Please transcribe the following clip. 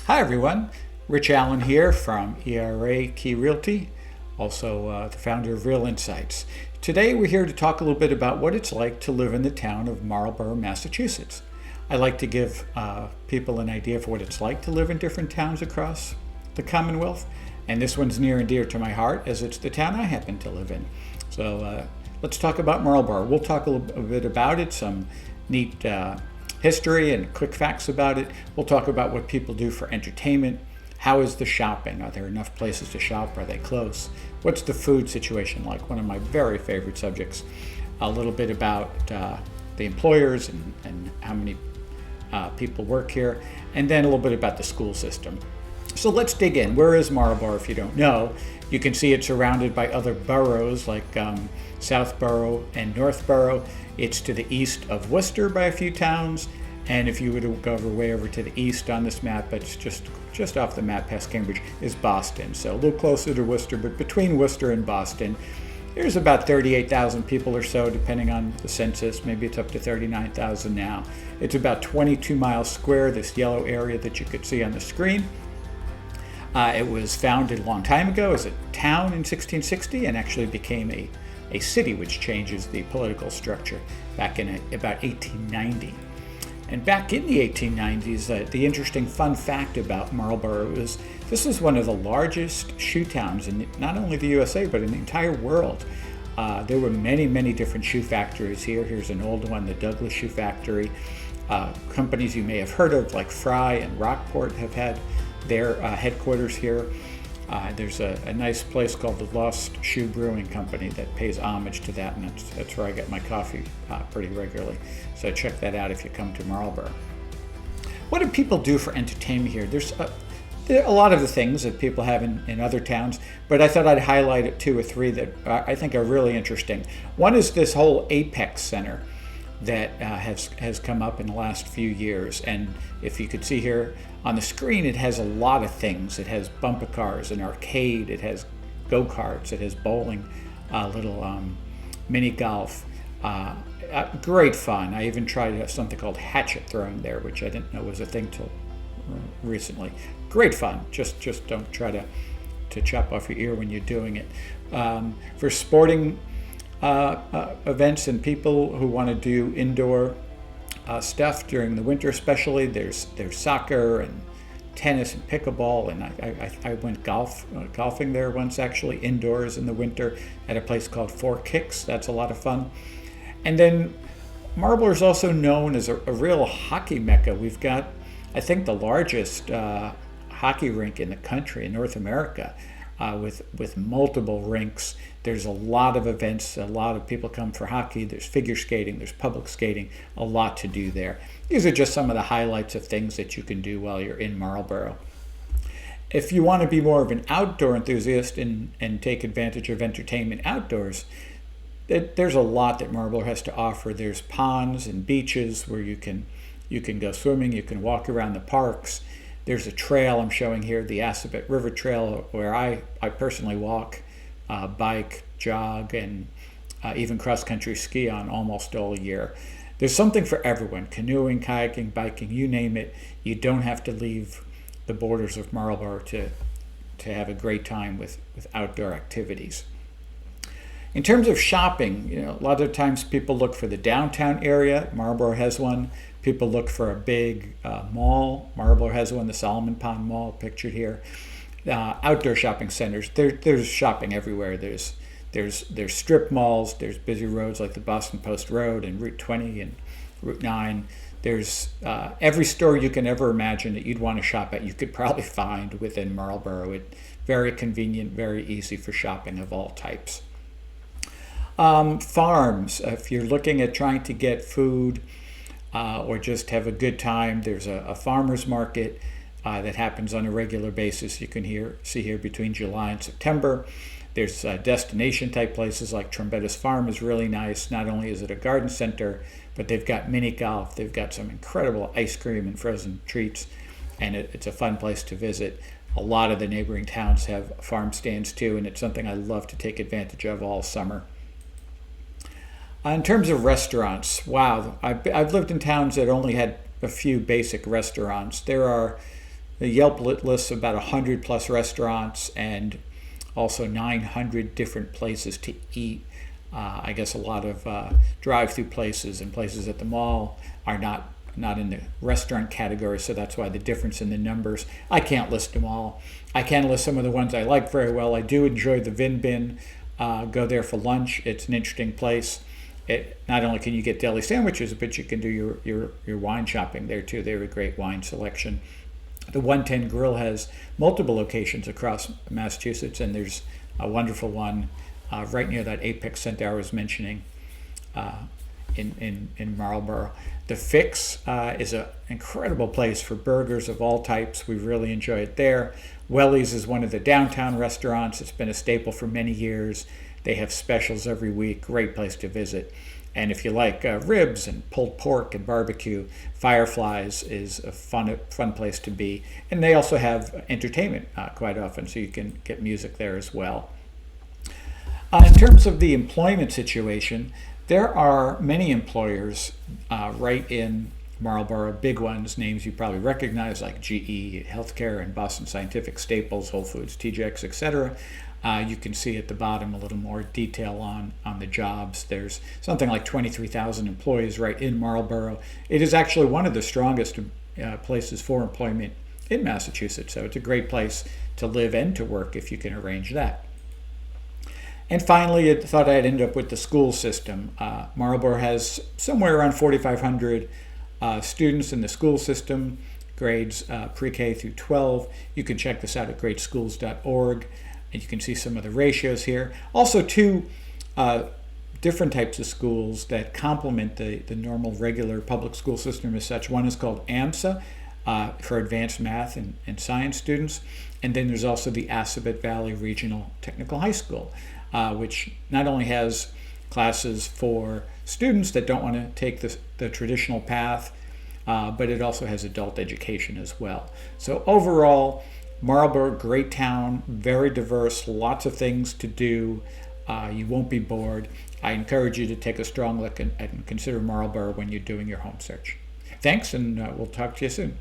Hi everyone, Rich Allen here from ERA Key Realty, also the founder of Real Insights. Today we're here to talk a little bit about what it's like to live in the town of Marlborough, Massachusetts. I like to give people an idea of what it's like to live in different towns across the Commonwealth, and this one's near and dear to my heart as it's the town I happen to live in. So let's talk about Marlborough. We'll talk a little bit about it, some neat history and quick facts about it. We'll talk about what people do for entertainment. How is the shopping? Are there enough places to shop? Are they close? What's the food situation like? One of my very favorite subjects. A little bit about the employers and how many people work here. And then a little bit about the school system. So let's dig in. Where is Marlborough if you don't know? You can see it's surrounded by other boroughs like Southborough and Northborough. It's to the east of Worcester by a few towns, and if you were to go way over to the east on this map, it's just off the map past Cambridge, is Boston. So a little closer to Worcester, but between Worcester and Boston, there's about 38,000 people or so, depending on the census. Maybe it's up to 39,000 now. It's about 22 miles square, this yellow area that you could see on the screen. It was founded a long time ago as a town in 1660 and actually became a city, which changes the political structure back in about 1890. And back in the 1890s, the interesting fun fact about Marlborough is this was one of the largest shoe towns in not only the USA, but in the entire world. There were many, many different shoe factories here. Here's an old one, the Douglas Shoe Factory. Companies you may have heard of, like Fry and Rockport, have had their headquarters here. There's a nice place called the Lost Shoe Brewing Company that pays homage to that, and that's where I get my coffee pretty regularly. So check that out if you come to Marlborough. What do people do for entertainment here? There are a lot of the things that people have in other towns, but I thought I'd highlight two or three that I think are really interesting. One is this whole Apex Center that has come up in the last few years, and if you could see here on the screen, it has a lot of things. It has bumper cars, an arcade, it has go-karts, it has bowling, little mini golf. Great fun. I even tried something called hatchet throwing there, which I didn't know was a thing till recently. Great fun. Just don't try to chop off your ear when you're doing it. For sporting events and people who want to do indoor stuff during the winter, especially, there's soccer and tennis and pickleball, and I went golfing there once, actually indoors in the winter at a place called Four Kicks. That's a lot of fun. And then Marlborough is also known as a real hockey mecca. We've got, I think, the largest hockey rink in the country, in North America, with multiple rinks. There's a lot of events, a lot of people come for hockey. There's figure skating, there's public skating, a lot to do there. These are just some of the highlights of things that you can do while you're in Marlborough. If you want to be more of an outdoor enthusiast and take advantage of entertainment outdoors, there's a lot that Marlborough has to offer. There's ponds and beaches where you can go swimming, you can walk around the parks. There's a trail I'm showing here, the Assabet River Trail, where I personally walk, bike, jog, and even cross-country ski on almost all year. There's something for everyone: canoeing, kayaking, biking, you name it. You don't have to leave the borders of Marlborough to have a great time with outdoor activities. In terms of shopping, a lot of times people look for the downtown area. Marlborough has one. People look for a big mall. Marlborough has one, the Solomon Pond Mall, pictured here. Outdoor shopping centers. There's shopping everywhere. There's strip malls. There's busy roads like the Boston Post Road and Route 20 and Route 9. There's every store you can ever imagine that you'd want to shop at, you could probably find within Marlborough. It's very convenient, very easy for shopping of all types. Farms. If you're looking at trying to get food or just have a good time, there's a farmer's market that happens on a regular basis. You can see here between July and September. There's destination type places like Trombetta's Farm is really nice. Not only is it a garden center, but they've got mini golf. They've got some incredible ice cream and frozen treats, and it's a fun place to visit. A lot of the neighboring towns have farm stands too, and it's something I love to take advantage of all summer. In terms of restaurants, wow, I've lived in towns that only had a few basic restaurants. There are The Yelp lists about 100 plus restaurants and also 900 different places to eat. I guess a lot of drive-through places and places at the mall are not in the restaurant category, so that's why the difference in the numbers. I can't list them all. I can list some of the ones I like very well. I do enjoy the Vin Bin. Go there for lunch. It's an interesting place. Not only can you get deli sandwiches, but you can do your wine shopping there too. They have a great wine selection. The 110 Grill has multiple locations across Massachusetts, and there's a wonderful one right near that Apex Center I was mentioning in Marlborough. The Fix is an incredible place for burgers of all types. We really enjoy it there. Welly's is one of the downtown restaurants. It's been a staple for many years. They have specials every week. Great place to visit. And if you like ribs and pulled pork and barbecue, Fireflies is a fun place to be. And they also have entertainment quite often, so you can get music there as well. In terms of the employment situation, there are many employers right in Marlborough, big ones, names you probably recognize like GE Healthcare and Boston Scientific, Staples, Whole Foods, TJX, etc. You can see at the bottom a little more detail on the jobs. There's something like 23,000 employees right in Marlborough. It is actually one of the strongest places for employment in Massachusetts, so it's a great place to live and to work if you can arrange that. And finally, I thought I'd end up with the school system. Marlborough has somewhere around 4,500 students in the school system, grades pre-K through 12. You can check this out at greatschools.org, and you can see some of the ratios here. Also, two different types of schools that complement the normal regular public school system as such. One is called AMSA for advanced math and science students, and then there's also the Assabet Valley Regional Technical High School, which not only has classes for students that don't want to take the traditional path, but it also has adult education as well. So overall, Marlborough, great town, very diverse, lots of things to do. You won't be bored. I encourage you to take a strong look and consider Marlborough when you're doing your home search. Thanks, and we'll talk to you soon.